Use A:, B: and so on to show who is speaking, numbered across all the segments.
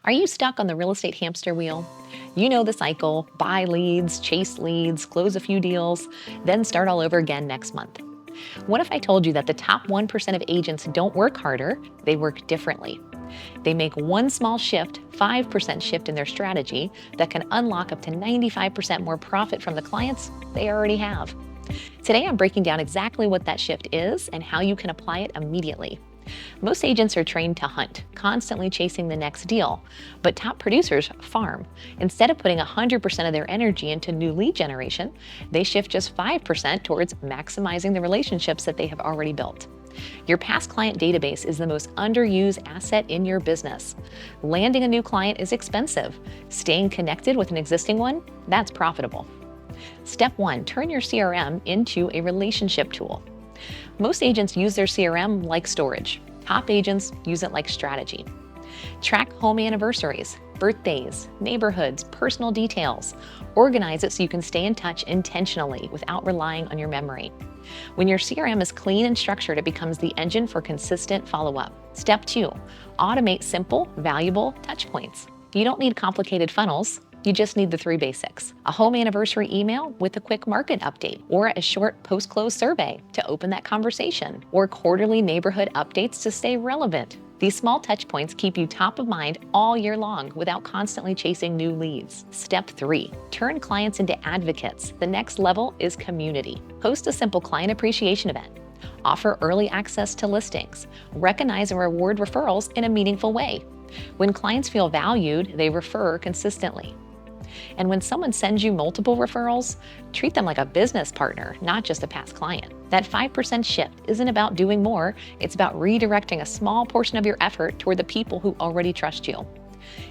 A: Are you stuck on the real estate hamster wheel? You know the cycle: buy leads, chase leads, close a few deals, then start all over again next month. What if I told you that the top 1% of agents don't work harder, they work differently? They make one small shift, 5% shift in their strategy, that can unlock up to 95% more profit from the clients they already have. Today, I'm breaking down exactly what that shift is and how you can apply it immediately. Most agents are trained to hunt, constantly chasing the next deal, but top producers farm. Instead of putting 100% of their energy into new lead generation, they shift just 5% towards maximizing the relationships that they have already built. Your past client database is the most underused asset in your business. Landing a new client is expensive. Staying connected with an existing one, that's profitable. Step 1, turn your CRM into a relationship tool. Most agents use their CRM like storage. Top agents use it like strategy. Track home anniversaries, birthdays, neighborhoods, personal details. Organize it so you can stay in touch intentionally without relying on your memory. When your CRM is clean and structured, it becomes the engine for consistent follow-up. Step 2, automate simple, valuable touchpoints. You don't need complicated funnels. You just need the 3 basics: a home anniversary email with a quick market update, or a short post-close survey to open that conversation, or quarterly neighborhood updates to stay relevant. These small touch points keep you top of mind all year long without constantly chasing new leads. Step 3, turn clients into advocates. The next level is community. Host a simple client appreciation event. Offer early access to listings. Recognize and reward referrals in a meaningful way. When clients feel valued, they refer consistently. And when someone sends you multiple referrals, treat them like a business partner, not just a past client. That 5% shift isn't about doing more, it's about redirecting a small portion of your effort toward the people who already trust you.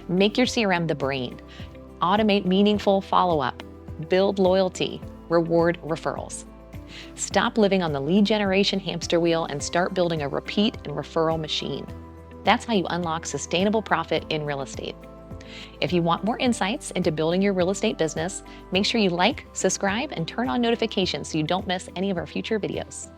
A: Make your CRM the brain. Automate meaningful follow-up. Build loyalty. Reward referrals. Stop living on the lead generation hamster wheel and start building a repeat and referral machine. That's how you unlock sustainable profit in real estate. If you want more insights into building your real estate business, make sure you like, subscribe, and turn on notifications so you don't miss any of our future videos.